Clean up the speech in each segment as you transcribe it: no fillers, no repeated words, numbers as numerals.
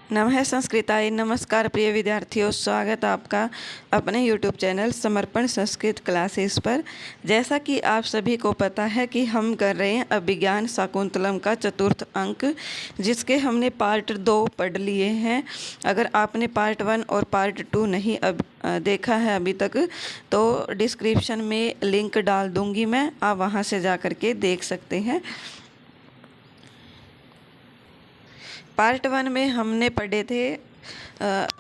नमः संस्कृताय। नमस्कार प्रिय विद्यार्थियों, स्वागत आपका अपने YouTube चैनल समर्पण संस्कृत क्लासेस पर। जैसा कि आप सभी को पता है कि हम कर रहे हैं अभिज्ञान शाकुंतलम का चतुर्थ अंक, जिसके हमने पार्ट 2 पढ़ लिए हैं। अगर आपने पार्ट 1 और पार्ट 2 नहीं देखा है अभी तक, तो डिस्क्रिप्शन में लिंक डाल दूँगी मैं, आप वहाँ से जा कर के देख सकते हैं। पार्ट 1 में हमने पढ़े थे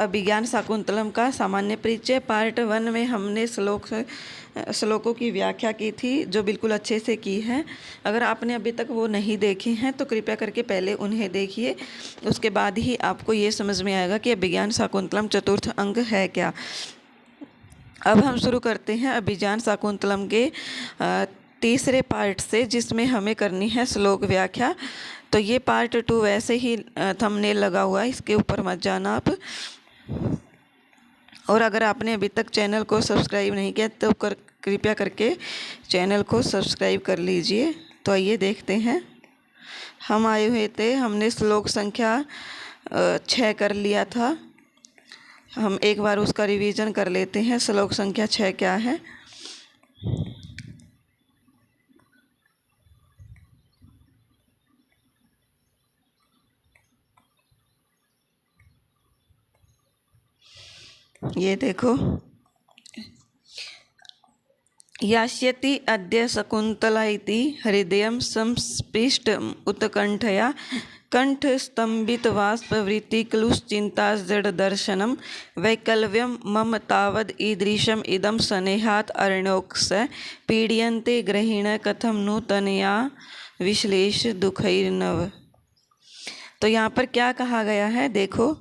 अभिज्ञान शाकुंतलम का सामान्य परिचय। पार्ट 1 में हमने श्लोकों की व्याख्या की थी, जो बिल्कुल अच्छे से की है। अगर आपने अभी तक वो नहीं देखी हैं तो कृपया करके पहले उन्हें देखिए, उसके बाद ही आपको ये समझ में आएगा कि अभिज्ञान शाकुंतलम चतुर्थ अंग है क्या। अब हम शुरू करते हैं अभिज्ञान शाकुंतलम के तीसरे पार्ट से, जिसमें हमें करनी है श्लोक व्याख्या। तो ये पार्ट 2 वैसे ही थंबनेल लगा हुआ है, इसके ऊपर मत जाना आप। और अगर आपने अभी तक चैनल को सब्सक्राइब नहीं किया तो कृपया करके चैनल को सब्सक्राइब कर लीजिए। तो आइए देखते हैं। हम आए हुए थे, हमने श्लोक संख्या 6 कर लिया था। हम एक बार उसका रिवीजन कर लेते हैं। श्लोक संख्या 6 क्या है? ये देखो, यास्यति अद्य शकुन्तला इति हृदयं संस्पृष्ट उत्कण्ठया कण्ठस्तम्भितबाष्पवृत्तिक्लुश्चिन्ताजडदर्शनं वैकल्व्यं मम तावद् ईदृशम् इदं स्नेहात् अर्णोक्ष पीड्यन्ते ग्रहिण कथं नु तनया विश्लेष दुःखैर्नव। तो यहाँ पर क्या कहा गया है, देखो।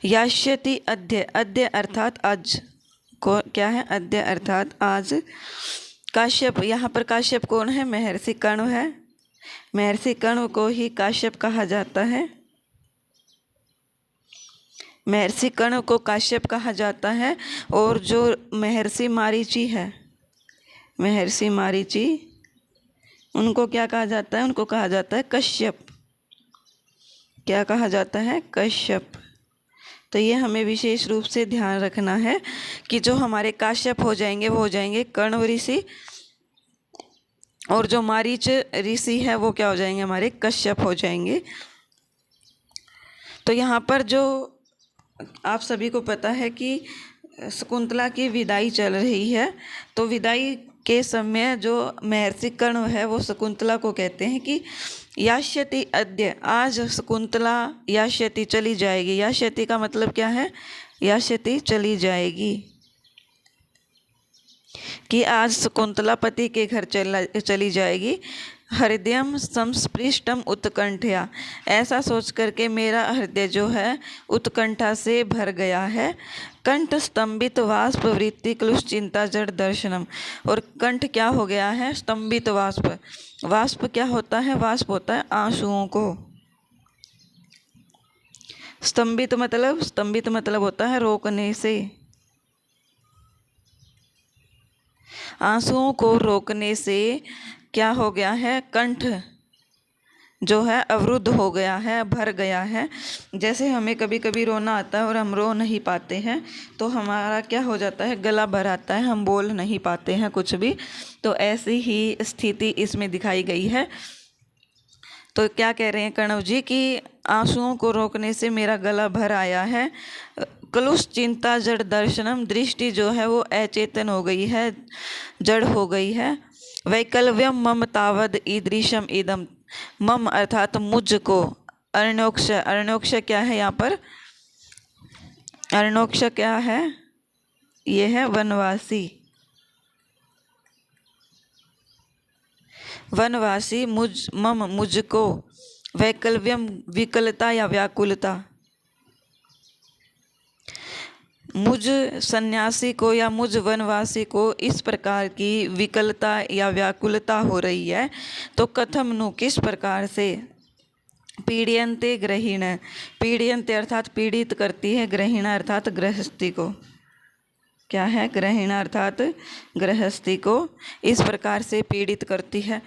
यास्यति अद्य, अद्य अर्थात आज को क्या है? अद्य अर्थात आज। काश्यप, यहाँ पर काश्यप कौन है? महर्षि कण्व है। महर्षि कण्व को ही काश्यप कहा जाता है। महर्षि कण्व को काश्यप कहा जाता है। और जो महर्षि मारीची है, महर्षि मारीची, उनको क्या कहा जाता है? उनको कहा जाता है कश्यप। क्या कहा जाता है? कश्यप। तो ये हमें विशेष रूप से ध्यान रखना है कि जो हमारे काश्यप हो जाएंगे वो हो जाएंगे कण्व ऋषि, और जो मारीच ऋषि है वो क्या हो जाएंगे? हमारे कश्यप हो जाएंगे। तो यहाँ पर जो आप सभी को पता है कि शकुंतला की विदाई चल रही है, तो विदाई के समय जो महर्षि कण्व है वो शकुंतला को कहते हैं कि यास्यति अद्य, आज शकुंतला यास्यति चली जाएगी। यास्यति का मतलब क्या है? यास्यति चली जाएगी, कि आज शकुंतला पति के घर चली जाएगी। हृदयम संस्पृष्टम उत्कंठया, ऐसा सोच करके मेरा हृदय जो है उत्कंठा से भर गया है। कंठ स्तंभित वाष्प वृत्ति क्लुष चिंता जड़ दर्शनम, और कंठ क्या हो गया है? स्तंभित वाष्प। वाष्प क्या होता है? वाष्प होता है आंसुओं को। स्तंभित मतलब होता है रोकने से। आंसुओं को रोकने से क्या हो गया है? कंठ जो है अवरुद्ध हो गया है, भर गया है। जैसे हमें कभी कभी रोना आता है और हम रो नहीं पाते हैं, तो हमारा क्या हो जाता है? गला भर आता है, हम बोल नहीं पाते हैं कुछ भी। तो ऐसी ही स्थिति इसमें दिखाई गई है। तो क्या कह रहे हैं कण्व जी कि आंसुओं को रोकने से मेरा गला भर आया है। क्लुष चिंता जड़ दर्शनम, दृष्टि जो है वो अचेतन हो गई है, जड़ हो गई है। वैकल्व्यम मम तावद ईदृशम इदम, मम अर्थात मुझको, अर्णोक्ष, अर्णोक्ष क्या है यहाँ पर? अर्णोक्ष क्या है? ये है वनवासी। वनवासी, मुझको, वैकल्व्यम विकलता या व्याकुलता। मुझ सन्यासी को या मुझ वनवासी को इस प्रकार की विकलता या व्याकुलता हो रही है, तो कथम नु, किस प्रकार से? पीड्यन्ते ग्रहिण, पीड्यन्ते अर्थात पीड़ित करती है, ग्रहिण अर्थात गृहस्थी को। क्या है? ग्रहिण अर्थात गृहस्थी को इस प्रकार से पीड़ित करती है।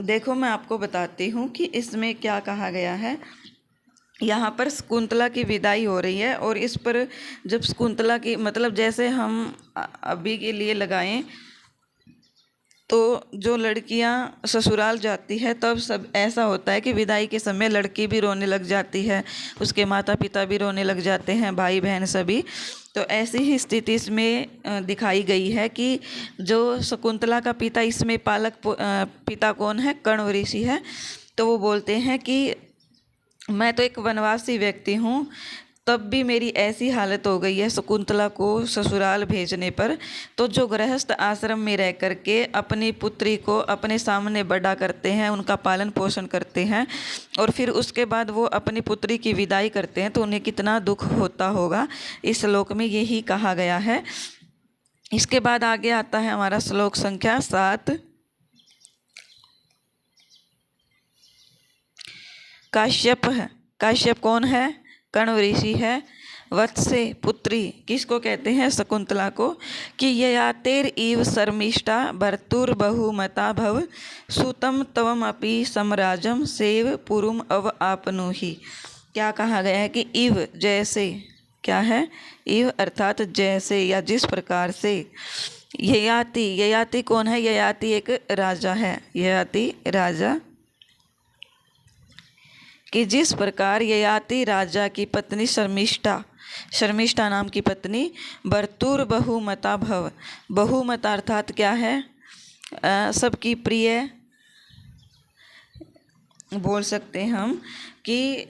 देखो मैं आपको बताती हूँ कि इसमें क्या कहा गया है। यहाँ पर शकुंतला की विदाई हो रही है और इस पर जब शकुंतला की मतलब जैसे हम अभी के लिए लगाएं तो जो लड़कियां ससुराल जाती है तब सब ऐसा होता है कि विदाई के समय लड़की भी रोने लग जाती है, उसके माता पिता भी रोने लग जाते हैं, भाई बहन सभी। तो ऐसी ही स्थिति इसमें दिखाई गई है कि जो शकुंतला का पिता इसमें पिता कौन है, कण्व ऋषि है। तो वो बोलते हैं कि मैं तो एक वनवासी व्यक्ति हूँ, तब भी मेरी ऐसी हालत हो गई है शकुंतला को ससुराल भेजने पर। तो जो गृहस्थ आश्रम में रह करके अपनी पुत्री को अपने सामने बड़ा करते हैं, उनका पालन पोषण करते हैं और फिर उसके बाद वो अपनी पुत्री की विदाई करते हैं, तो उन्हें कितना दुख होता होगा। इस श्लोक में यही कहा गया है। इसके बाद आगे आता है हमारा श्लोक संख्या 7। काश्यप है। काश्यप कौन है? कण्व ऋषि है। वत्से पुत्री किसको कहते हैं? शकुंतला को। कि ययातेर इव शर्मिष्ठा भर्तुर्बहुमता भव सुतम तवम अपि समराजम सेव पुरुम अव आपनुहि। क्या कहा गया है? कि इव जैसे, क्या है? इव अर्थात जैसे या जिस प्रकार से। ययाति, ययाति कौन है? ययाति एक राजा है। ययाति राजा। कि जिस प्रकार ययाति राजा की पत्नी शर्मिष्ठा, शर्मिष्ठा नाम की पत्नी भर्तुर बहुमता भव, बहुमता अर्थात क्या है? सबकी प्रिय बोल सकते हम कि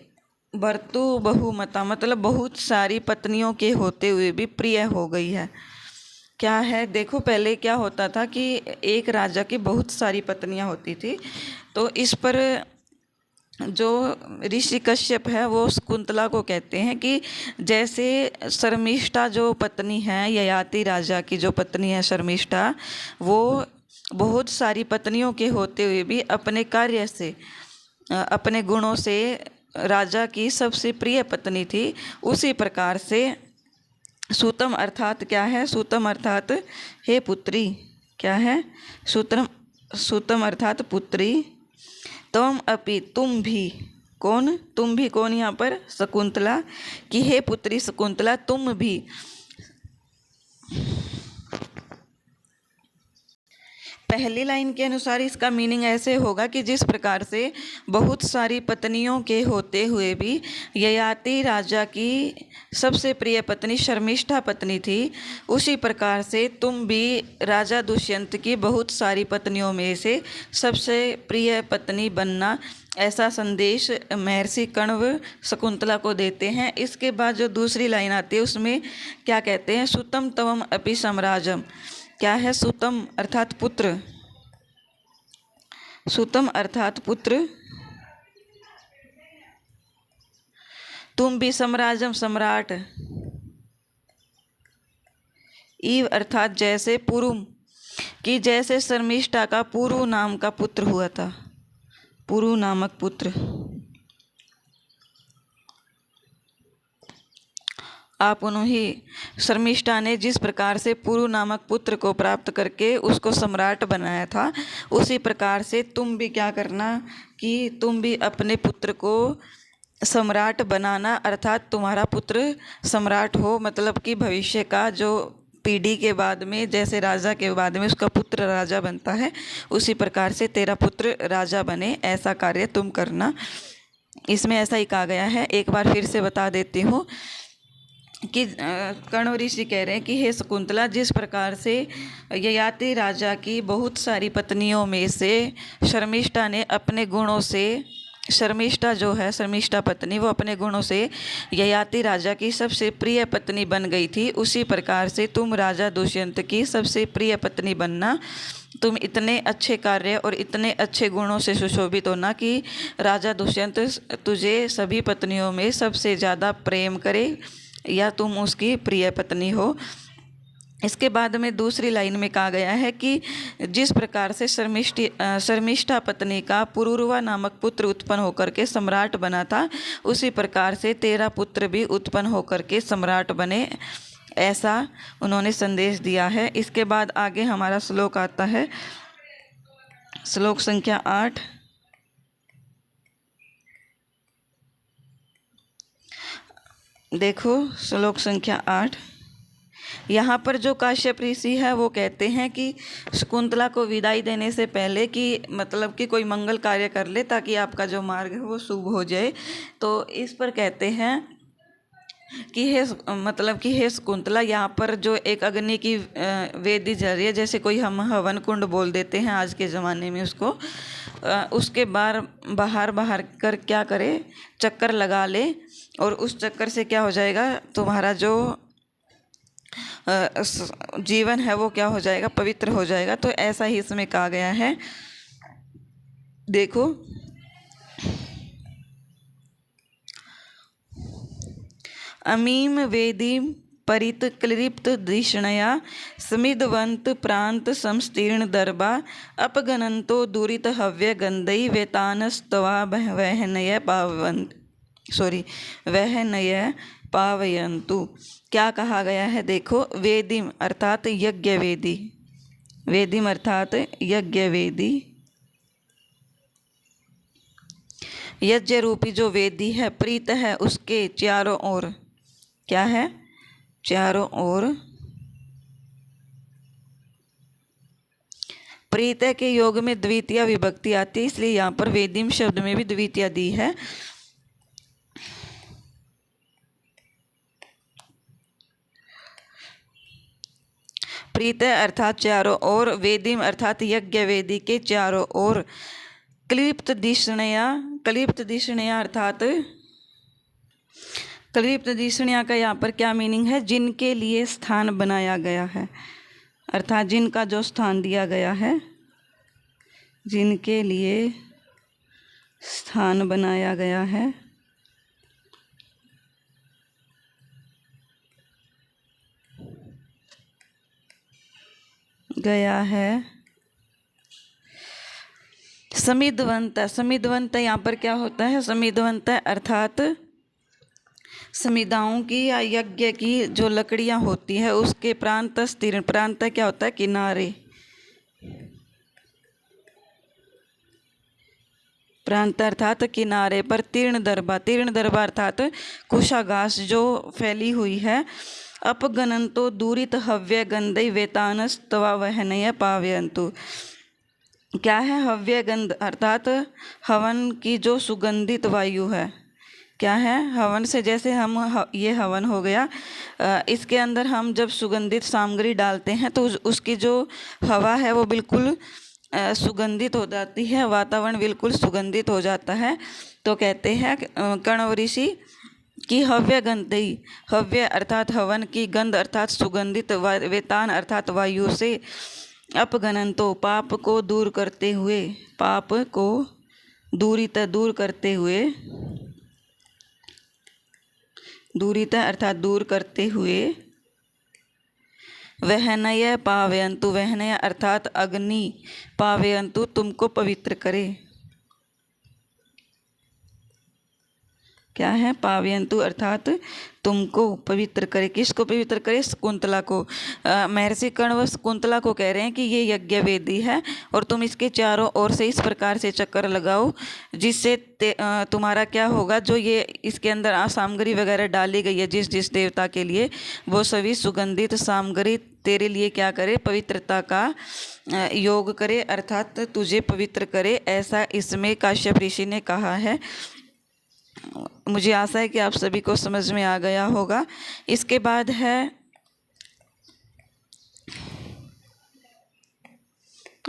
भर्तु बहुमता मतलब बहुत सारी पत्नियों के होते हुए भी प्रिय हो गई है। क्या है? देखो पहले क्या होता था कि एक राजा की बहुत सारी पत्नियां होती थी। तो इस पर जो ऋषि कश्यप है वो शकुंतला को कहते हैं कि जैसे शर्मिष्ठा जो पत्नी है, ययाति राजा की जो पत्नी है शर्मिष्ठा, वो बहुत सारी पत्नियों के होते हुए भी अपने कार्य से, अपने गुणों से राजा की सबसे प्रिय पत्नी थी। उसी प्रकार से सूतम अर्थात क्या है? सूतम अर्थात हे पुत्री। क्या है? सूतम अर्थात पुत्री। तम अपि तुम भी, कौन? तुम भी कौन यहाँ पर? शकुंतला। कि हे पुत्री शकुंतला तुम भी। पहली लाइन के अनुसार इसका मीनिंग ऐसे होगा कि जिस प्रकार से बहुत सारी पत्नियों के होते हुए भी ययाति राजा की सबसे प्रिय पत्नी शर्मिष्ठा पत्नी थी, उसी प्रकार से तुम भी राजा दुष्यंत की बहुत सारी पत्नियों में से सबसे प्रिय पत्नी बनना, ऐसा संदेश महर्षि कण्व शकुंतला को देते हैं। इसके बाद जो दूसरी लाइन आती है उसमें क्या कहते हैं? सुतम तवम अपि सम्राजम। क्या है? सुतम अर्थात पुत्र। सुतम अर्थात पुत्र। तुम भी सम्राजम सम्राट। ईव अर्थात जैसे, पुरुम कि जैसे शर्मिष्ठा का पुरु नाम का पुत्र हुआ था, पुरु नामक पुत्र। आप उन्होंने शर्मिष्ठा ने जिस प्रकार से पुरु नामक पुत्र को प्राप्त करके उसको सम्राट बनाया था, उसी प्रकार से तुम भी क्या करना कि तुम भी अपने पुत्र को सम्राट बनाना, अर्थात तुम्हारा पुत्र सम्राट हो। मतलब कि भविष्य का जो पीढ़ी के बाद में जैसे राजा के बाद में उसका पुत्र राजा बनता है, उसी प्रकार से तेरा पुत्र राजा बने, ऐसा कार्य तुम करना। इसमें ऐसा ही कहा गया है। एक बार फिर से बता देती हूँ कि कण्व ऋषि कह रहे हैं कि हे शकुंतला, जिस प्रकार से ययाति राजा की बहुत सारी पत्नियों में से शर्मिष्ठा ने अपने गुणों से, शर्मिष्ठा जो है शर्मिष्ठा पत्नी, वो अपने गुणों से ययाति राजा की सबसे प्रिय पत्नी बन गई थी, उसी प्रकार से तुम राजा दुष्यंत की सबसे प्रिय पत्नी बनना। तुम इतने अच्छे कार्य और इतने अच्छे गुणों से सुशोभित होना कि राजा दुष्यंत तुझे सभी पत्नियों में सबसे ज़्यादा प्रेम करे या तुम उसकी प्रिय पत्नी हो। इसके बाद में दूसरी लाइन में कहा गया है कि जिस प्रकार से शर्मिष्ठा पत्नी का पुरुरवा नामक पुत्र उत्पन्न होकर के सम्राट बना था, उसी प्रकार से तेरा पुत्र भी उत्पन्न होकर के सम्राट बने, ऐसा उन्होंने संदेश दिया है। इसके बाद आगे हमारा श्लोक आता है श्लोक संख्या 8। देखो श्लोक संख्या 8। यहाँ पर जो काश्यप ऋषि है वो कहते हैं कि शकुंतला को विदाई देने से पहले कि मतलब कि कोई मंगल कार्य कर ले ताकि आपका जो मार्ग है वो शुभ हो जाए। तो इस पर कहते हैं कि हे शकुंतला, यहाँ पर जो एक अग्नि की वेदी जल रही है, जैसे कोई हम हवन कुंड बोल देते हैं आज के ज़माने में उसको, उसके बाहर कर क्या करे, चक्कर लगा ले, और उस चक्कर से क्या हो जाएगा, तुम्हारा जो जीवन है वो क्या हो जाएगा, पवित्र हो जाएगा। तो ऐसा ही इसमें कहा गया है। देखो अमीम वेदी परित क्लिप्त दिष्णया समिधवंत प्रांत संस्तीर्ण दर्भा अपगनंतो दूरित हव्य गंधई वेतानस्तवा वहनय पावयंतु। क्या कहा गया है, देखो वेदिम अर्थात यज्ञ वेदी, वेदिम अर्थात यज्ञ वेदी, यज्ञ रूपी जो वेदी है, प्रीत है उसके चारों ओर, क्या है, चारों ओर। प्रीत के योग में द्वितीय विभक्ति आती है, इसलिए यहाँ पर वेदिम शब्द में भी द्वितीय दी है। प्रीत अर्थात चारों ओर, वेदिम अर्थात यज्ञ वेदी के चारों ओर। क्लिप्त दिष्णया, क्लिप्त दिष्णया अर्थात, क्लिप्त दिष्णया का यहाँ पर क्या मीनिंग है, जिनके लिए स्थान बनाया गया है, अर्थात जिनका जो स्थान दिया गया है, जिनके लिए स्थान बनाया गया है। समिधवंत, समिधवंत यहाँ पर क्या होता है, समिधवंत अर्थात समिधाओं की या यज्ञ की जो लकड़ियाँ होती है उसके प्रांत तीर्ण, प्रांत क्या होता है, किनारे, प्रांत अर्थात किनारे पर। तीर्ण दर्भा, तीर्ण दर्भा अर्थात कुशाघास जो फैली हुई है। अपगनंतो दूरित हव्य गंधई वेतानस्तवा वहनय पावयंतु। क्या है, हव्य गंध अर्थात हवन की जो सुगंधित वायु है, क्या है, हवन से जैसे हम ये हवन हो गया, इसके अंदर हम जब सुगंधित सामग्री डालते हैं तो उसकी जो हवा है वो बिल्कुल सुगंधित हो जाती है, वातावरण बिल्कुल सुगंधित हो जाता है। तो कहते हैं कण्व ऋषि कि हव्य गंधई, हव्य अर्थात हवन की, गंध अर्थात सुगंधित, वेतान अर्थात वायु से, अपगनंतो पाप को दूर करते हुए, पाप को दूरित दूर करते हुए, दूरित अर्थात दूर करते हुए, वहनय पावयंतु, वहनय अर्थात अग्नि, पावयंतु तुमको पवित्र करे, क्या है, पावयंतु अर्थात तुमको पवित्र करे। किसको पवित्र करे, शकुंतला को। महर्षि कण्व शकुंतला को कह रहे हैं कि ये यज्ञ वेदी है और तुम इसके चारों ओर से इस प्रकार से चक्कर लगाओ जिससे तुम्हारा क्या होगा, जो ये इसके अंदर सामग्री वगैरह डाली गई है जिस जिस देवता के लिए, वो सभी सुगंधित सामग्री तेरे लिए क्या करे, पवित्रता का योग करे, अर्थात तुझे पवित्र करे। ऐसा इसमें काश्यप ऋषि ने कहा है। मुझे आशा है कि आप सभी को समझ में आ गया होगा। इसके बाद है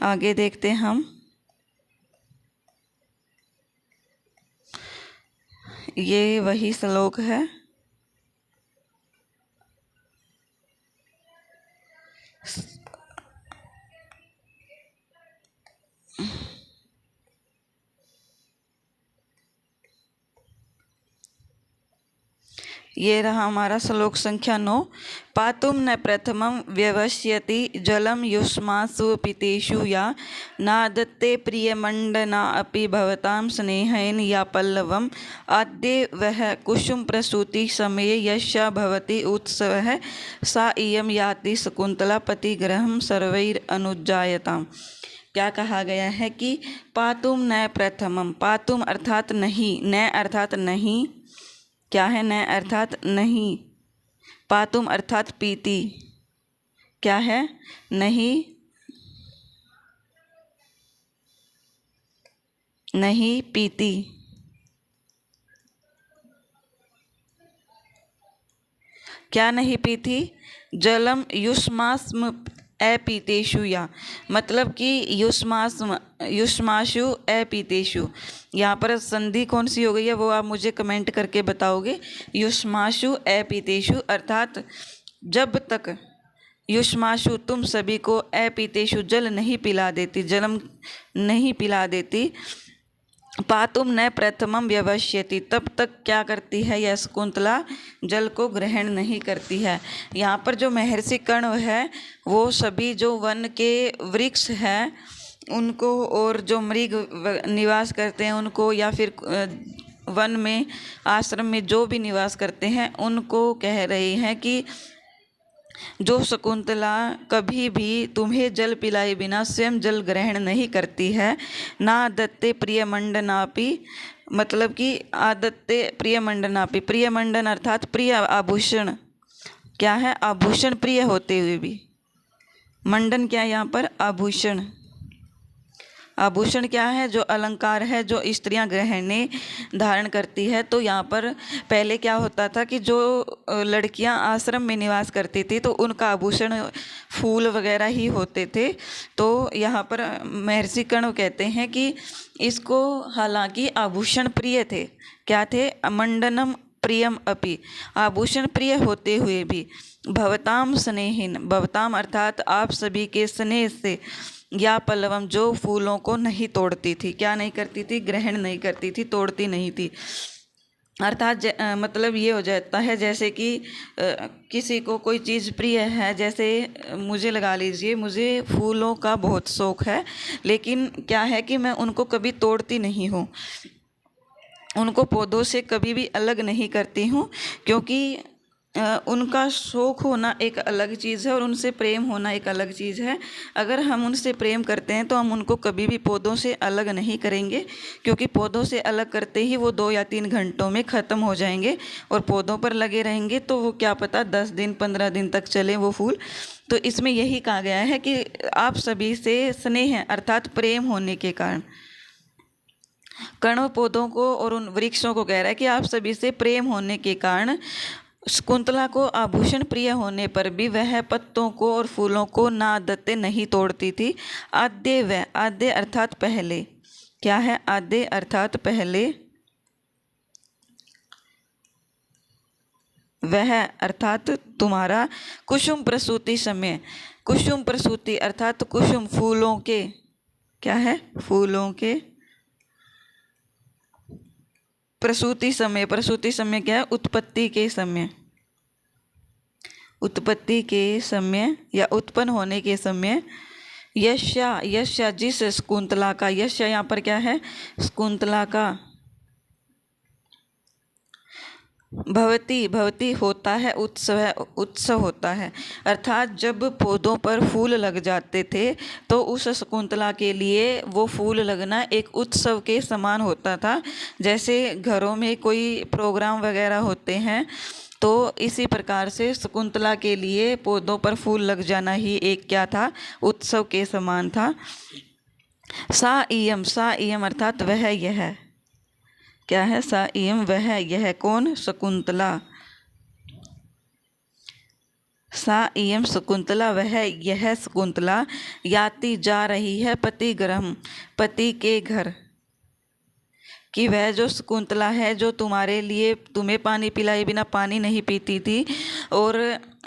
आगे देखते हम, ये वही श्लोक है। ये रहा हमारा श्लोक संख्या 9। पातुम न प्रथमं व्यवस्यति जलम युष्मासु पितेषु या नादत्ते प्रियमंडना अपि भवतां स्नेहेन या पल्लवम आद्य वह कुसुम प्रसूति समये यस्या भवति उत्सवः सा इयं याति शकुन्तला पतिगृहं सर्वैरनुज्जायताम्। क्या कहा गया है कि पातुम न प्रथमम, पातुम अर्थात नहीं, न अर्थात नहीं, क्या है न अर्थात नहीं, पातुम अर्थात पीती, क्या है नहीं, नहीं पीती। क्या नहीं पीती, जलम युष्मास्म अपीतेषु, या मतलब कि युष्माशु अपीतेषु, यहाँ पर संधि कौन सी हो गई है वो आप मुझे कमेंट करके बताओगे। युष्माशु अपीतेषु अर्थात जब तक, युष्माशु तुम सभी को, अपीतेषु जल नहीं पिला देती, जलम नहीं पिला देती, पातुम न प्रथमम व्यवस्यति, तब तक क्या करती है यह शकुंतला, जल को ग्रहण नहीं करती है। यहाँ पर जो महर्षि कर्ण है वो सभी जो वन के वृक्ष हैं उनको, और जो मृग निवास करते हैं उनको, या फिर वन में आश्रम में जो भी निवास करते हैं उनको कह रहे हैं कि जो शकुंतला कभी भी तुम्हें जल पिलाए बिना स्वयं जल ग्रहण नहीं करती है, ना दत्ते प्रियमंडनापि, मतलब कि आदत्ते प्रियमंडनापि, प्रियमंडन अर्थात प्रिय आभूषण, क्या है आभूषण प्रिय होते हुए भी, मंडन क्या है यहाँ पर आभूषण, आभूषण क्या है जो अलंकार है जो स्त्रियां गहने धारण करती है। तो यहाँ पर पहले क्या होता था कि जो लड़कियां आश्रम में निवास करती थी तो उनका आभूषण फूल वगैरह ही होते थे। तो यहाँ पर महर्षि कर्ण कहते हैं कि इसको, हालांकि आभूषण प्रिय थे, क्या थे, मंडनम प्रियम अपि, आभूषण प्रिय होते हुए भी, भवताम स्नेहिन, भवताम अर्थात आप सभी के स्नेह से, या पल्लवम जो फूलों को नहीं तोड़ती थी, क्या नहीं करती थी, ग्रहण नहीं करती थी, तोड़ती नहीं थी। अर्थात मतलब ये हो जाता है जैसे कि किसी को कोई चीज़ प्रिय है, जैसे मुझे लगा लीजिए, मुझे फूलों का बहुत शौक़ है, लेकिन क्या है कि मैं उनको कभी तोड़ती नहीं हूँ, उनको पौधों से कभी भी अलग नहीं करती हूँ, क्योंकि उनका शौक़ होना एक अलग चीज़ है और उनसे प्रेम होना एक अलग चीज़ है। अगर हम उनसे प्रेम करते हैं तो हम उनको कभी भी पौधों से अलग नहीं करेंगे, क्योंकि पौधों से अलग करते ही वो 2 या 3 घंटों में ख़त्म हो जाएंगे, और पौधों पर लगे रहेंगे तो वो क्या पता 10 दिन 15 दिन तक चले वो फूल। तो इसमें यही कहा गया है कि आप सभी से स्नेह है अर्थात प्रेम होने के कारण, कर्ण पौधों को और उन वृक्षों को कह रहा है कि आप सभी से प्रेम होने के कारण शकुंतला को आभूषण प्रिय होने पर भी वह पत्तों को और फूलों को ना दत्ते नहीं तोड़ती थी। आद्य, वह आद्य अर्थात पहले, क्या है आद्य अर्थात पहले, वह अर्थात तुम्हारा, कुसुम प्रसूति समय, कुसुम प्रसूति अर्थात कुसुम फूलों के, क्या है फूलों के प्रसूति समय, प्रसूति समय क्या है उत्पत्ति के समय, उत्पत्ति के समय या उत्पन्न होने के समय, यश्या, यश्या जिस शकुंतला का, यश्या यहाँ पर क्या है शकुंतला का, भवती, भवती होता है उत्सव, उत्सव होता है, अर्थात जब पौधों पर फूल लग जाते थे तो उस शकुंतला के लिए वो फूल लगना एक उत्सव के समान होता था। जैसे घरों में कोई प्रोग्राम वगैरह होते हैं तो इसी प्रकार से शकुंतला के लिए पौधों पर फूल लग जाना ही एक क्या था, उत्सव के समान था। सा इयम, सा इयम अर्थात वह यह, क्या है सा इयम वह यह, कौन शकुंतला, सा इयम शकुंतला वह यह शकुंतला, याति जा रही है पति गृहम, पति के घर, कि वह जो शकुंतला है जो तुम्हारे लिए, तुम्हें पानी पिलाए बिना पानी नहीं पीती थी और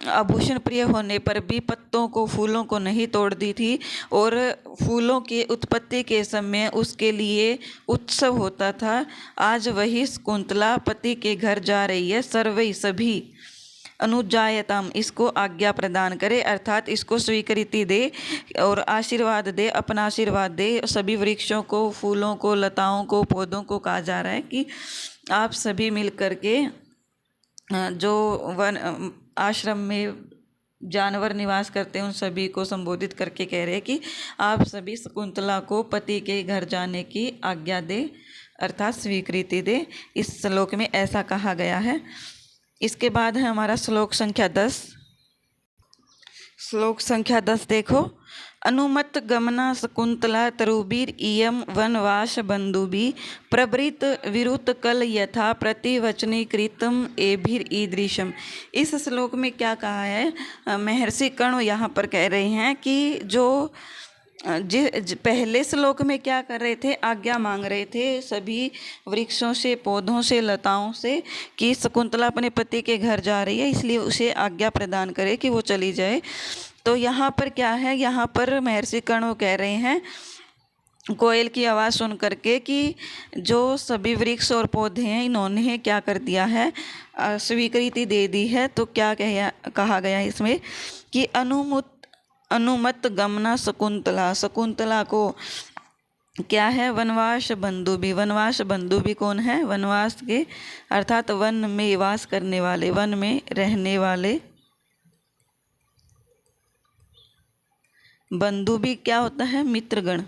आभूषण प्रिय होने पर भी पत्तों को फूलों को नहीं तोड़ती थी, और फूलों की उत्पत्ति के समय उसके लिए उत्सव होता था, आज वही शकुंतला पति के घर जा रही है। सर्वै सभी, अनुजायताम इसको आज्ञा प्रदान करे अर्थात इसको स्वीकृति दे और आशीर्वाद दे, अपना आशीर्वाद दे सभी वृक्षों को, फूलों को, लताओं को, पौधों को कहा जा रहा है कि आप सभी मिल कर के जो वन आश्रम में जानवर निवास करते हैं उन सभी को संबोधित करके कह रहे हैं कि आप सभी शकुंतला को पति के घर जाने की आज्ञा दे, अर्थात स्वीकृति दे। इस श्लोक में ऐसा कहा गया है। इसके बाद है हमारा श्लोक संख्या 10। श्लोक संख्या 10 देखो। अनुमत गमना शकुंतला तरुबीर इयम वनवास बंधुबी प्रवृत विरुत कल यथा प्रतिवचनी कृतम एभिर ईदृशम। इस श्लोक में क्या कहा है, महर्षि कर्ण यहाँ पर कह रहे हैं कि जो पहले श्लोक में क्या कर रहे थे, आज्ञा मांग रहे थे सभी वृक्षों से, पौधों से, लताओं से कि शकुंतला अपने पति के घर जा रही है, इसलिए उसे आज्ञा प्रदान करे कि वो चली जाए। तो यहाँ पर क्या है, यहाँ पर महर्षि कर्ण कह रहे हैं कोयल की आवाज़ सुन करके कि जो सभी वृक्ष और पौधे हैं इन्होंने क्या कर दिया है, स्वीकृति दे दी है। तो क्या कहा गया इसमें कि अनुमत गमना शकुंतला, शकुंतला को क्या है, वनवास बंधु भी। वनवास बंधु भी कौन है, वनवास के अर्थात वन में वास करने वाले, वन में रहने वाले। बंधु भी क्या होता है, मित्रगण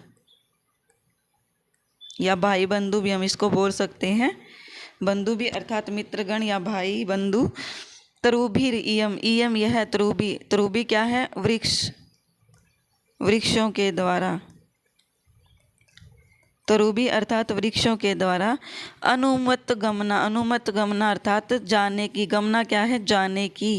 या भाई बंधु भी हम इसको बोल सकते हैं। बंधु भी अर्थात मित्रगण या भाई बंधु। तरुभीर इयम, इयम यह है तरुबी। तरुबी क्या है, वृक्ष, वृक्षों के द्वारा। तरुबी अर्थात वृक्षों के द्वारा। अनुमत गमना, अनुमत गमना अर्थात जाने की। गमना क्या है, जाने की।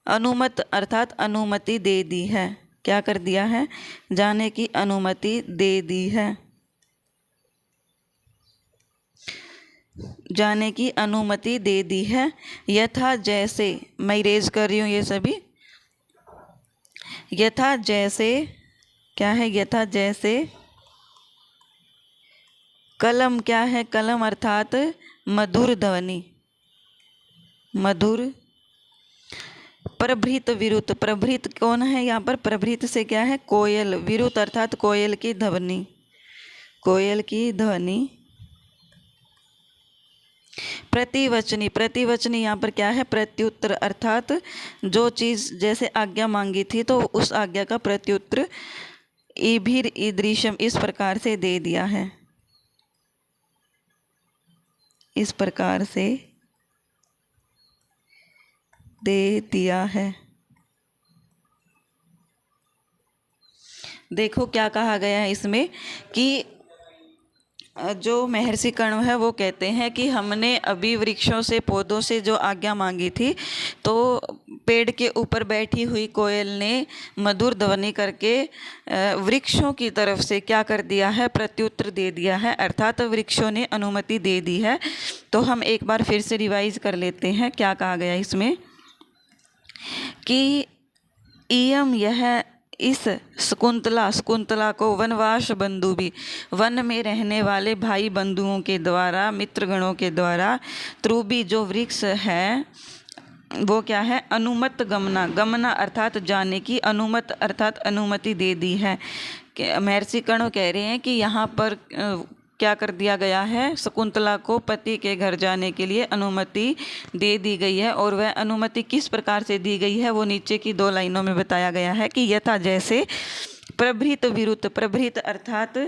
अनुमत अर्थात अनुमति दे दी है। क्या कर दिया है, जाने की अनुमति दे दी है, जाने की अनुमति दे दी है। यथा जैसे, मैं इरेज कर रही हूँ ये सभी। यथा जैसे क्या है, यथा जैसे। कलम क्या है, कलम अर्थात मधुर ध्वनि, मधुर। प्रभृत विरुत, प्रभृत कौन है यहाँ पर, प्रभृत से क्या है, कोयल। विरुत अर्थात कोयल की ध्वनि, कोयल की ध्वनि। प्रतिवचनी, प्रतिवचनी यहाँ पर क्या है, प्रत्युत्तर अर्थात जो चीज़ जैसे आज्ञा मांगी थी तो उस आज्ञा का प्रत्युत्तर। ईभिर ईदृशम, इस प्रकार से दे दिया है, इस प्रकार से दे दिया है। देखो क्या कहा गया है इसमें कि जो महर्षि कर्ण है वो कहते हैं कि हमने अभी वृक्षों से, पौधों से जो आज्ञा मांगी थी तो पेड़ के ऊपर बैठी हुई कोयल ने मधुर ध्वनि करके वृक्षों की तरफ से क्या कर दिया है, प्रत्युत्तर दे दिया है, अर्थात वृक्षों ने अनुमति दे दी है। तो हम एक बार फिर से रिवाइज कर लेते हैं क्या कहा गया इसमें कि इयम यह, इस शकुंतला, शकुंतला को वनवास बंधु भी, वन में रहने वाले भाई बंधुओं के द्वारा, मित्रगणों के द्वारा। त्रुबी जो वृक्ष है वो क्या है, अनुमत गमना, गमना अर्थात जाने की, अनुमत अर्थात अनुमति दे दी है। महर्षि कर्ण कह रहे हैं कि यहाँ पर क्या कर दिया गया है, शकुंतला को पति के घर जाने के लिए अनुमति दे दी गई है। और वह अनुमति किस प्रकार से दी गई है वो नीचे की 2 लाइनों में बताया गया है कि यथा जैसे। प्रभृत विरुत, प्रभृत अर्थात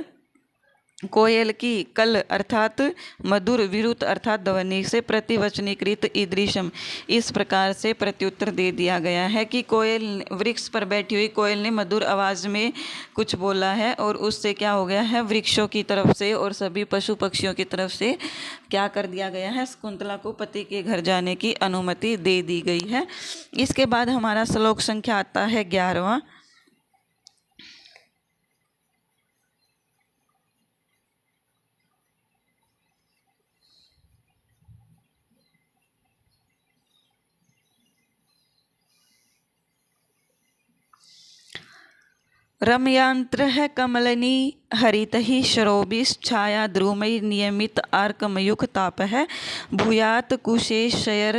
कोयल की, कल अर्थात मधुर, विरुत अर्थात ध्वनि से, प्रतिवचनीकृत ईदृशम, इस प्रकार से प्रत्युत्तर दे दिया गया है कि कोयल, वृक्ष पर बैठी हुई कोयल ने मधुर आवाज़ में कुछ बोला है और उससे क्या हो गया है, वृक्षों की तरफ से और सभी पशु पक्षियों की तरफ से क्या कर दिया गया है, शकुंतला को पति के घर जाने की अनुमति दे दी गई है। इसके बाद हमारा श्लोक संख्या आता है 11वां। रमयांत्र है कमलनी हरित ही शरोभिश्छाया द्रुमैः नियमित आर्कमयुख ताप है भूयात कुशेशयर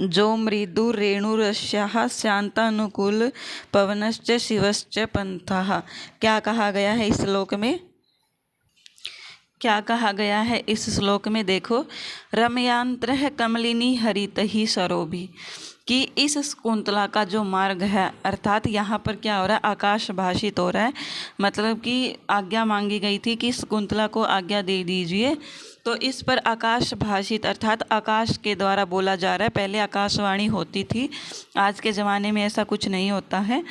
जो मृदु रेणुरस्याः शांतानुकूल पवनश्च शिवश्च पंथः। क्या कहा गया है इस श्लोक में क्या कहा गया है इस श्लोक में, देखो, रमयांत्र कमलिनी हरित ही सरोभी, कि इस शकुंतला का जो मार्ग है, अर्थात यहाँ पर क्या हो रहा है, आकाश भाषित हो रहा है। मतलब कि आज्ञा मांगी गई थी कि शकुंतला को आज्ञा दे दीजिए, तो इस पर आकाश भाषित अर्थात आकाश के द्वारा बोला जा रहा है। पहले आकाशवाणी होती थी, आज के ज़माने में ऐसा कुछ नहीं होता है।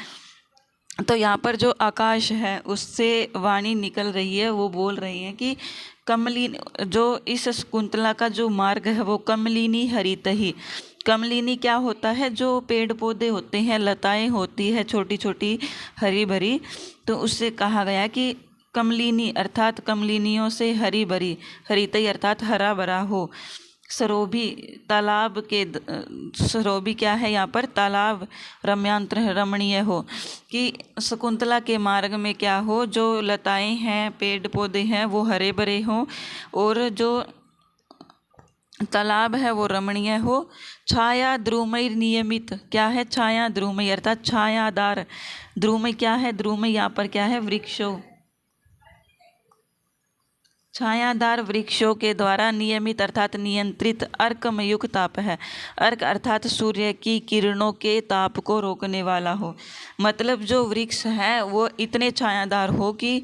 तो यहाँ पर जो आकाश है उससे वाणी निकल रही है, वो बोल रही है कि कमलिनी, जो इस शकुंतला का जो मार्ग है वो कमलिनी हरित ही। कमलिनी क्या होता है, जो पेड़ पौधे होते हैं, लताएं होती है छोटी छोटी हरी भरी, तो उससे कहा गया कि कमलिनी अर्थात कमलिनियों से हरी भरी, हरितई अर्थात हरा भरा हो। सरोभी तालाब के, सरोभी क्या है यहाँ पर, तालाब, रम्यांतर रमणीय हो, कि शकुंतला के मार्ग में क्या हो, जो लताएं हैं, पेड़ पौधे हैं वो हरे भरे हों, और जो तालाब है वो रमणीय हो। छाया द्रुमय नियमित, क्या है, छाया द्रुमय अर्थात छायादार। द्रुमय क्या है, द्रुमय यहाँ पर क्या है, वृक्षों, छायादार वृक्षों के द्वारा नियमित अर्थात नियंत्रित अर्कमयुक्त ताप है। अर्क अर्थात सूर्य की किरणों के ताप को रोकने वाला हो। मतलब जो वृक्ष है वो इतने छायादार हो कि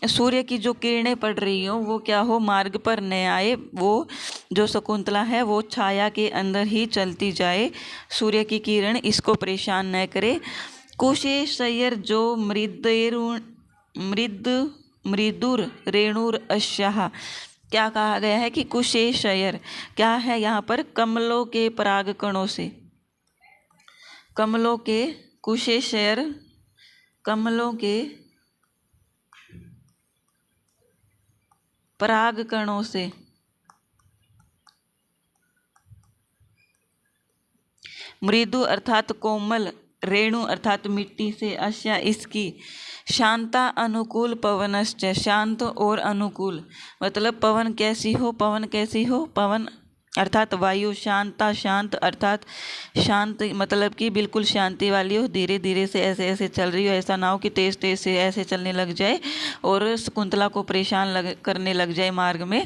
सूर्य की जो किरणें पड़ रही हो वो क्या हो, मार्ग पर न आए, वो जो शकुंतला है वो छाया के अंदर ही चलती जाए, सूर्य की किरण इसको परेशान न करे। कुशे शयर जो मृदुर रेणुर अश्याह, क्या कहा गया है कि कुशे शयर क्या है यहाँ पर, कमलों के पराग कणों से, कमलों के, कुशे शयर कमलों के पराग कणों से, मृदु अर्थात कोमल, रेणु अर्थात मिट्टी से, अश्या इसकी, शांता अनुकूल पवनश्च, शांत और अनुकूल, मतलब पवन कैसी हो, पवन कैसी हो, पवन अर्थात वायु, शांता शांत अर्थात शांत, मतलब कि बिल्कुल शांति वाली हो, धीरे धीरे से ऐसे ऐसे चल रही हो, ऐसा ना हो कि तेज तेज से ऐसे चलने लग जाए और शकुंतला को परेशान करने लग जाए मार्ग में।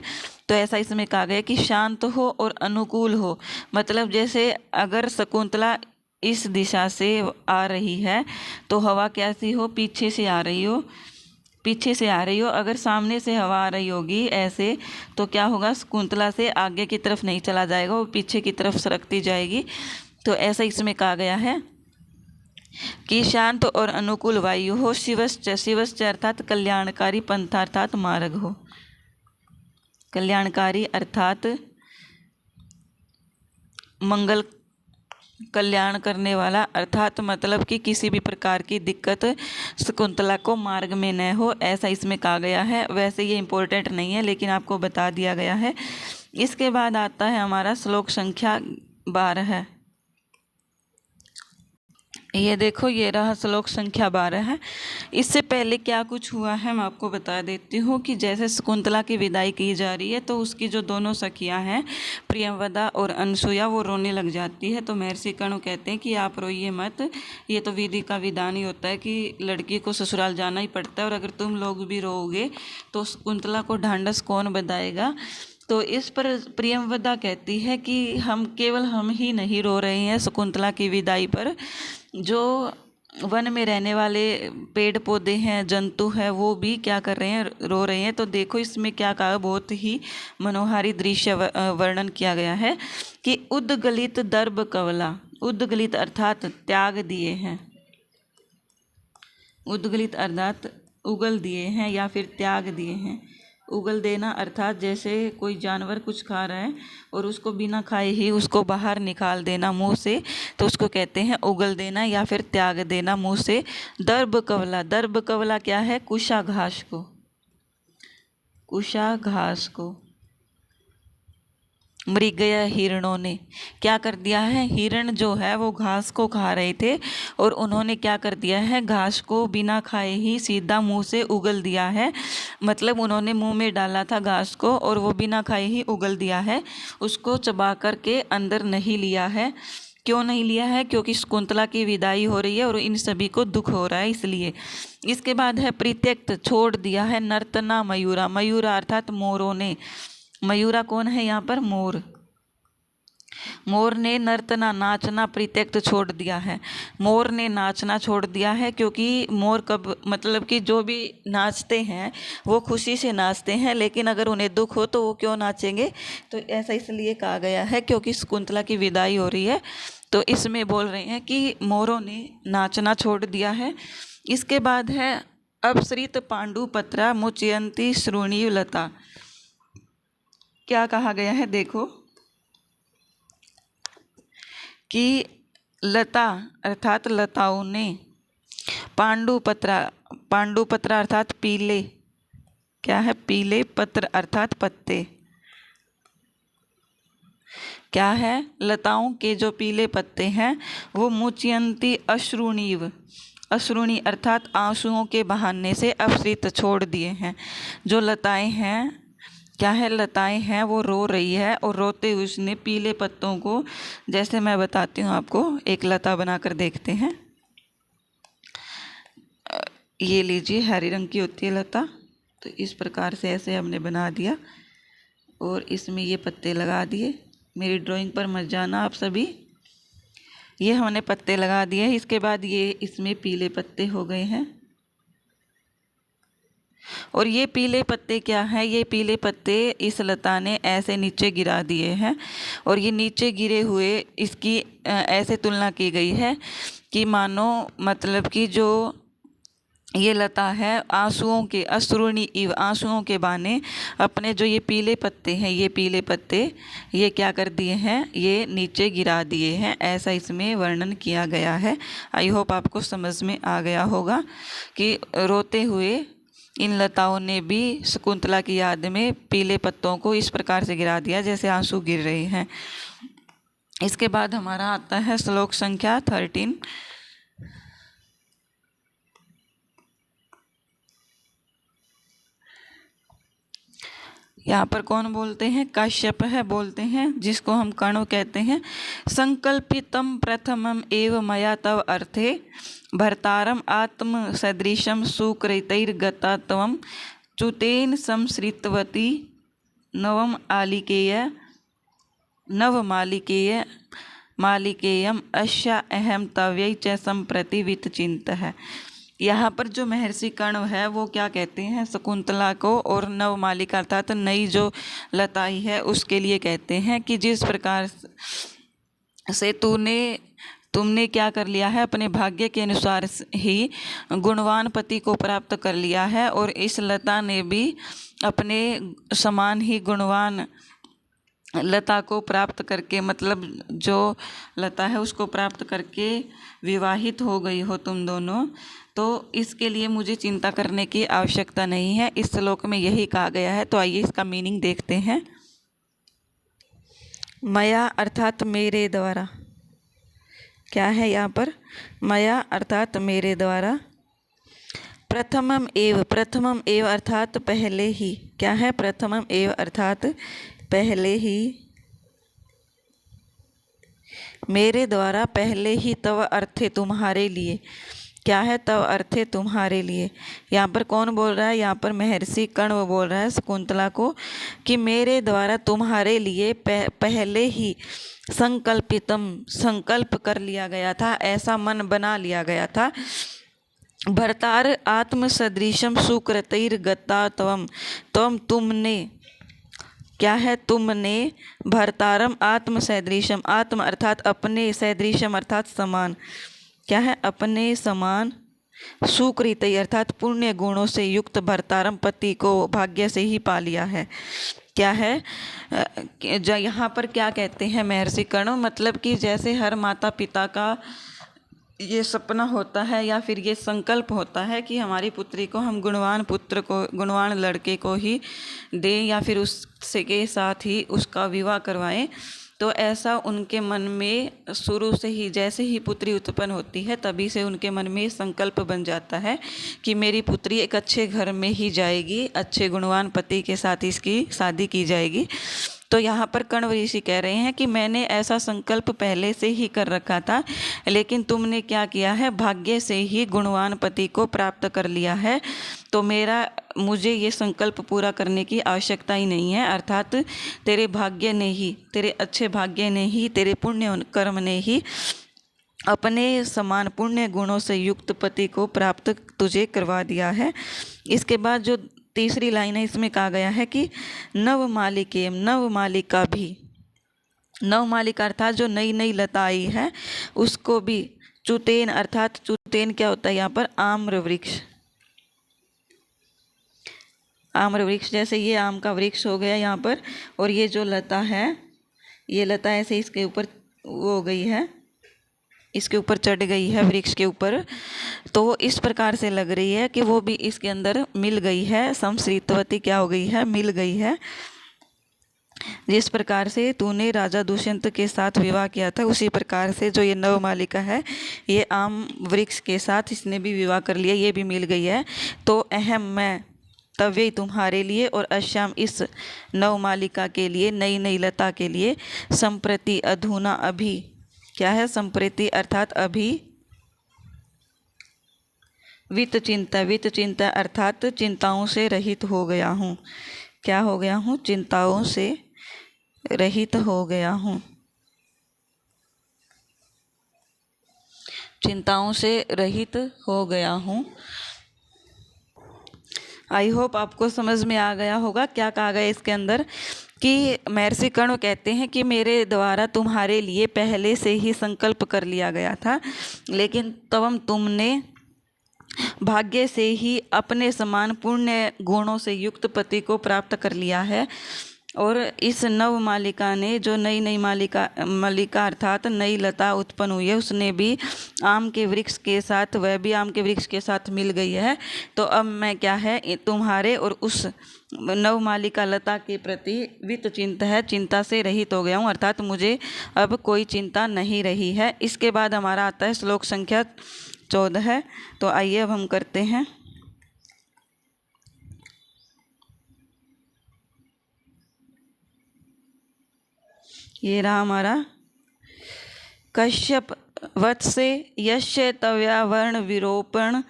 तो ऐसा इसमें कहा गया कि शांत हो और अनुकूल हो, मतलब जैसे अगर शकुंतला इस दिशा से आ रही है तो हवा कैसी हो, पीछे से आ रही हो, पीछे से आ रही हो, अगर सामने से हवा आ रही होगी ऐसे तो क्या होगा, शकुंतला से आगे की तरफ नहीं चला जाएगा, वो पीछे की तरफ सरकती जाएगी। तो ऐसा इसमें कहा गया है कि शांत और अनुकूल वायु हो। शिवश्च, शिवश्च अर्थात कल्याणकारी, पंथ अर्थात मार्ग हो, कल्याणकारी अर्थात मंगल कल्याण करने वाला, अर्थात मतलब कि किसी भी प्रकार की दिक्कत शकुंतला को मार्ग में न हो, ऐसा इसमें कहा गया है। वैसे ये इम्पोर्टेंट नहीं है लेकिन आपको बता दिया गया है। इसके बाद आता है हमारा श्लोक संख्या 12 है। ये देखो, ये रहा श्लोक संख्या 12 है। इससे पहले क्या कुछ हुआ है मैं आपको बता देती हूँ कि जैसे शकुंतला की विदाई की जा रही है तो उसकी जो दोनों सखियाँ हैं, प्रियंवदा और अनसुया, वो रोने लग जाती है। तो महर्षि कर्ण कहते हैं कि आप रोइए मत, ये तो विधि का विधान ही होता है कि लड़की को ससुराल जाना ही पड़ता है, और अगर तुम लोग भी रोओगे तो शकुंतला को ढांढस कौन बधाएगा। तो इस पर प्रियंवदा कहती है कि केवल हम ही नहीं रो रहे हैं शकुंतला की विदाई पर, जो वन में रहने वाले पेड़ पौधे हैं, जंतु हैं, वो भी क्या कर रहे हैं, रो रहे हैं। तो देखो इसमें क्या कहा, बहुत ही मनोहारी दृश्य वर्णन किया गया है कि उद्गलित दर्भ कवला, उद्गलित अर्थात त्याग दिए हैं, उद्गलित अर्थात उगल दिए हैं या फिर त्याग दिए हैं। उगल देना अर्थात जैसे कोई जानवर कुछ खा रहा है और उसको बिना खाए ही उसको बाहर निकाल देना मुंह से, तो उसको कहते हैं उगल देना या फिर त्याग देना मुंह से। दर्भ कवला, दर्भ कवला क्या है, कुशा घास को, कुशा घास को मृगया हिरणों ने क्या कर दिया है, हिरण जो है वो घास को खा रहे थे और उन्होंने क्या कर दिया है, घास को बिना खाए ही सीधा मुंह से उगल दिया है। मतलब उन्होंने मुंह में डाला था घास को और वो बिना खाए ही उगल दिया है, उसको चबा कर के अंदर नहीं लिया है। क्यों नहीं लिया है? क्योंकि शकुंतला की विदाई हो रही है और इन सभी को दुख हो रहा है, इसलिए। इसके बाद है परित्यक्त, छोड़ दिया है नर्तना मयूरा। मयूरा अर्थात मोरों ने। मयूरा कौन है यहाँ पर? मोर। मोर ने नर्तना, नाचना, परित्यक्त, छोड़ दिया है। मोर ने नाचना छोड़ दिया है क्योंकि मोर कब, मतलब कि जो भी नाचते हैं वो खुशी से नाचते हैं, लेकिन अगर उन्हें दुख हो तो वो क्यों नाचेंगे? तो ऐसा इसलिए कहा गया है क्योंकि शकुंतला की विदाई हो रही है, तो इसमें बोल रहे हैं कि मोरों ने नाचना छोड़ दिया है। इसके बाद है अपसृत पांडुपत्रा मुचयंती श्रोणीव लता। क्या कहा गया है? देखो कि लता अर्थात लताओं ने, पांडुपत्रा, पांडुपत्रा अर्थात पीले, क्या है? पीले, पत्र अर्थात पत्ते, क्या है? लताओं के जो पीले पत्ते हैं वो मुचयंती अश्रुणीव, अश्रुणी अर्थात आंसुओं के बहाने से अपसृत, छोड़ दिए हैं। जो लताएं हैं, क्या है? लताएं हैं वो रो रही है और रोते हुए उसने पीले पत्तों को, जैसे मैं बताती हूँ आपको, एक लता बनाकर देखते हैं। ये लीजिए, हरी रंग की होती है लता, तो इस प्रकार से ऐसे हमने बना दिया और इसमें ये पत्ते लगा दिए। मेरी ड्राइंग पर मत जाना आप सभी। ये हमने पत्ते लगा दिए। इसके बाद ये इसमें पीले पत्ते हो गए हैं और ये पीले पत्ते क्या है? ये पीले पत्ते इस लता ने ऐसे नीचे गिरा दिए हैं और ये नीचे गिरे हुए, इसकी ऐसे तुलना की गई है कि मानो, मतलब कि जो ये लता है आंसुओं के, अश्रुणी इव, आंसुओं के बाने अपने जो ये पीले पत्ते हैं, ये पीले पत्ते ये क्या कर दिए हैं? ये नीचे गिरा दिए हैं। ऐसा इसमें वर्णन किया गया है। आई होप आपको समझ में आ गया होगा कि रोते हुए इन लताओं ने भी शकुंतला की याद में पीले पत्तों को इस प्रकार से गिरा दिया जैसे आंसू गिर रहे हैं। इसके बाद हमारा आता है श्लोक संख्या 13। यहाँ पर कौन बोलते हैं? काश्यप है बोलते हैं, जिसको हम कर्ण कहते हैं। संकल्पितम प्रथमम एव मया तव अर्थे भर्तारम आत्म सदृशम सुकृतैर्गता त्वं च्युतेन संसृतवती नवमालिकेय मालिकेयम अस्या अहम तव्यै च संप्रति वितचिन्तः। यहाँ पर जो महर्षि कर्ण है वो क्या कहते हैं? शकुंतला को और नवमालिका अर्थात नई जो लताई है उसके लिए कहते हैं कि जिस प्रकार से तुमने क्या कर लिया है? अपने भाग्य के अनुसार ही गुणवान पति को प्राप्त कर लिया है और इस लता ने भी अपने समान ही गुणवान लता को प्राप्त करके, मतलब जो लता है उसको प्राप्त करके विवाहित हो गई हो तुम दोनों, तो इसके लिए मुझे चिंता करने की आवश्यकता नहीं है। इस श्लोक में यही कहा गया है। तो आइए इसका मीनिंग देखते हैं। मया अर्थात मेरे द्वारा, क्या है यहाँ पर? मया अर्थात मेरे द्वारा। प्रथमम एव अर्थात पहले ही, क्या है? प्रथमम एव अर्थात पहले ही, मेरे द्वारा पहले ही, तव अर्थे तुम्हारे लिए, क्या है? तव अर्थे तुम्हारे लिए। यहाँ पर कौन बोल रहा है? यहाँ पर महर्षि कर्ण बोल रहा है शकुंतला को कि मेरे द्वारा तुम्हारे लिए पहले ही संकल्पितम, संकल्प कर लिया गया था, ऐसा मन बना लिया गया था। भर्तार आत्म सदृशम सुकृतैर्गता त्वं, तुमने, क्या है? तुमने भर्तारम आत्म सदृशम, आत्म अर्थात अपने, सदृशम अर्थात समान, क्या है? अपने समान, सुकृत अर्थात पुण्य गुणों से युक्त भर्तारम पति को भाग्य से ही पा लिया है। क्या है? यहाँ पर क्या कहते हैं महर्षि कर्ण? मतलब कि जैसे हर माता पिता का ये सपना होता है या फिर ये संकल्प होता है कि हमारी पुत्री को हम गुणवान पुत्र को, गुणवान लड़के को ही दें या फिर उससे के साथ ही उसका विवाह करवाएं, तो ऐसा उनके मन में शुरू से ही, जैसे ही पुत्री उत्पन्न होती है तभी से उनके मन में संकल्प बन जाता है कि मेरी पुत्री एक अच्छे घर में ही जाएगी, अच्छे गुणवान पति के साथ इसकी शादी की जाएगी। तो यहाँ पर कण्व ऋषि कह रहे हैं कि मैंने ऐसा संकल्प पहले से ही कर रखा था, लेकिन तुमने क्या किया है, भाग्य से ही गुणवान पति को प्राप्त कर लिया है, तो मुझे ये संकल्प पूरा करने की आवश्यकता ही नहीं है। अर्थात तेरे भाग्य ने ही, तेरे अच्छे भाग्य ने ही, तेरे पुण्य कर्म ने ही अपने समान पुण्य गुणों से युक्त पति को प्राप्त तुझे करवा दिया है। इसके बाद जो तीसरी लाइन है इसमें कहा गया है कि नवमालिके, नवमालिका भी, नवमालिका अर्थात जो नई नई लता आई है उसको भी, चुतेन अर्थात चुतेन क्या होता है यहाँ पर, आम्र वृक्ष, आम्र वृक्ष, जैसे ये आम का वृक्ष हो गया यहाँ पर, और ये जो लता है, ये लता ऐसे इसके ऊपर वो हो गई है, इसके ऊपर चढ़ गई है वृक्ष के ऊपर, तो इस प्रकार से लग रही है कि वो भी इसके अंदर मिल गई है, समश्रितवती क्या हो गई है, मिल गई है। जिस प्रकार से तूने राजा दुष्यंत के साथ विवाह किया था, उसी प्रकार से जो ये नवमालिका है ये आम वृक्ष के साथ इसने भी विवाह कर लिया, ये भी मिल गई है। तो अहम मैं तव्य तुम्हारे लिए और अश्याम इस नवमालिका के लिए, नई नई लता के लिए, संप्रति अधुना अभी, क्या है संप्रति अर्थात अभी, वित चिंता, वित चिंता अर्थात चिंताओं से रहित हो गया हूँ। क्या हो गया हूँ, चिंताओं से रहित हो गया हूँ, चिंताओं से रहित हो गया हूँ। आई होप आपको समझ में आ गया होगा क्या कहा गया इसके अंदर, कि महर्षि कर्ण कहते हैं कि मेरे द्वारा तुम्हारे लिए पहले से ही संकल्प कर लिया गया था, लेकिन तब तुमने भाग्य से ही अपने समान पुण्य गुणों से युक्त पति को प्राप्त कर लिया है। और इस नवमालिका ने, जो नई नई मालिका अर्थात नई लता उत्पन्न हुई है, उसने भी आम के वृक्ष के साथ, वह भी आम के वृक्ष के साथ मिल गई है। तो अब मैं क्या है, तुम्हारे और उस नवमालिका लता के प्रति वित चिंता है, चिंता से रहित हो गया हूँ, अर्थात मुझे अब कोई चिंता नहीं रही है। इसके बाद हमारा आता है श्लोक संख्या 14। तो आइए अब हम करते हैं। ये रहा हमारा, कश्यप वत्से यस्य तव्या वर्ण विरोपण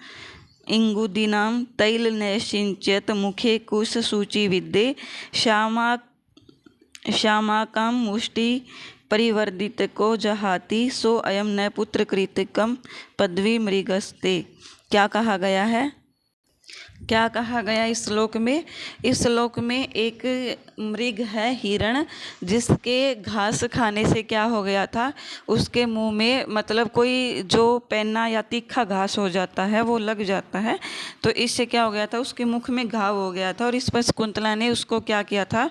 इंगुदीनाम तैल नैशिंच्यत मुखे कुश सूचि विद्ये श्यामाकाम मुष्टि परिवर्धित को जहाति सो अयम न पुत्र कृतिकम पदवी मृगस्ते। क्या कहा गया है, क्या कहा गया इस श्लोक में, इस श्लोक में एक मृग है हिरण, जिसके घास खाने से क्या हो गया था, उसके मुंह में, मतलब कोई जो पैना या तीखा घास हो जाता है वो लग जाता है, तो इससे क्या हो गया था, उसके मुख में घाव हो गया था। और इस पर शकुंतला ने उसको क्या किया था,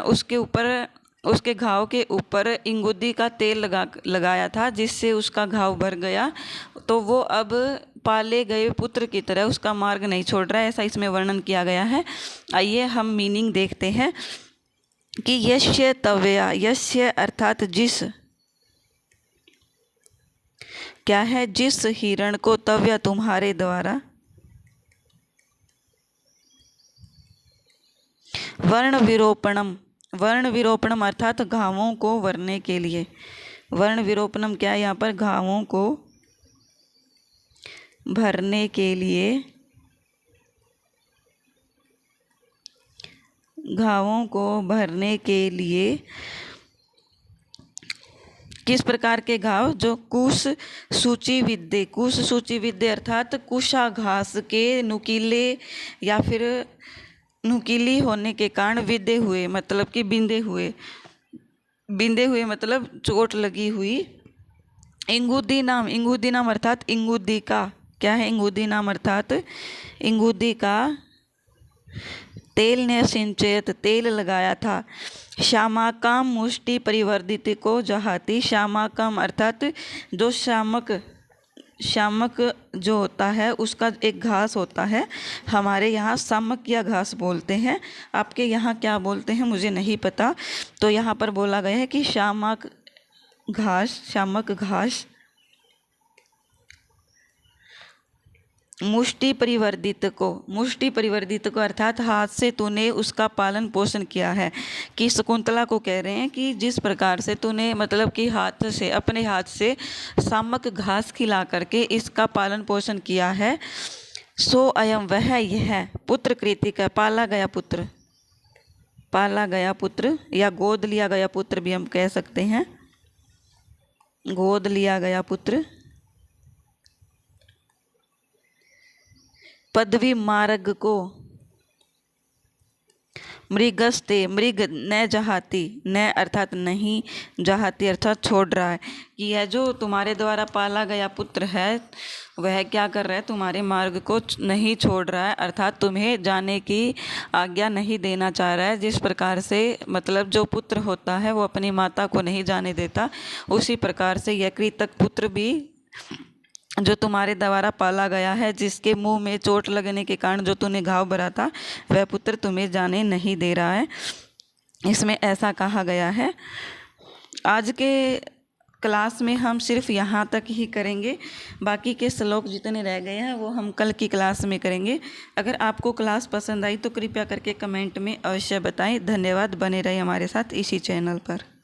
उसके ऊपर, उसके घाव के ऊपर इंगुदी का तेल लगाया था, जिससे उसका घाव भर गया। तो वो अब पाले गए पुत्र की तरह उसका मार्ग नहीं छोड़ रहा है, ऐसा इसमें वर्णन किया गया है। आइए हम मीनिंग देखते हैं कि यस्य तव्या, यस्य अर्थात जिस, क्या है, जिस हिरण को तव्या तुम्हारे द्वारा, वर्ण विरोपणम, वर्ण विरोपणम अर्थात घावों को भरने के लिए, वर्ण विरोपणम क्या है यहाँ पर, घावों को भरने के लिए, घावों को भरने के लिए, किस प्रकार के घाव, जो कुश सूचि विद्ये, कुश सूचि विद्ये अर्थात कुशा घास के नुकीले या फिर नुकीली होने के कारण विदे हुए, मतलब कि बिंदे हुए, बिंदे हुए मतलब चोट लगी हुई। इंगुदी नाम, इंगुदी नाम अर्थात इंगुदी का, क्या है, इंगुदी नाम अर्थात इंगुदी का तेल ने सिंचयत, तेल लगाया था। श्यामाकाम मुष्टि परिवर्धित को जहाती, श्यामाकाम अर्थात जो शामक, शामक जो होता है उसका एक घास होता है, हमारे यहाँ सामक या घास बोलते हैं, आपके यहाँ क्या बोलते हैं मुझे नहीं पता। तो यहाँ पर बोला गया है कि शामक घास, शामक घास मुष्टि परिवर्तित को अर्थात हाथ से तूने उसका पालन पोषण किया है। कि शकुंतला को कह रहे हैं कि जिस प्रकार से तूने मतलब कि हाथ से अपने हाथ से सामक घास खिला करके इसका पालन पोषण किया है, सो अयम वह यह पुत्र कृति का पाला गया पुत्र या गोद लिया गया पुत्र भी हम कह सकते हैं। गोद लिया गया पुत्र पदवी मार्ग को मृगस्ते मृग न जहाती, न अर्थात नहीं, जहाती अर्थात छोड़ रहा है। कि यह जो तुम्हारे द्वारा पाला गया पुत्र है वह क्या कर रहा है, तुम्हारे मार्ग को नहीं छोड़ रहा है, अर्थात तुम्हें जाने की आज्ञा नहीं देना चाह रहा है। जिस प्रकार से मतलब जो पुत्र होता है वो अपनी माता को नहीं जाने देता, उसी प्रकार से यह कृतक पुत्र भी जो तुम्हारे द्वारा पाला गया है, जिसके मुंह में चोट लगने के कारण जो तूने घाव भरा था, वह पुत्र तुम्हें जाने नहीं दे रहा है। इसमें ऐसा कहा गया है। आज के क्लास में हम सिर्फ यहाँ तक ही करेंगे, बाकी के श्लोक जितने रह गए हैं वो हम कल की क्लास में करेंगे। अगर आपको क्लास पसंद आई तो कृपया करके कमेंट में अवश्य बताएं। धन्यवाद, बने रहे हमारे साथ इसी चैनल पर।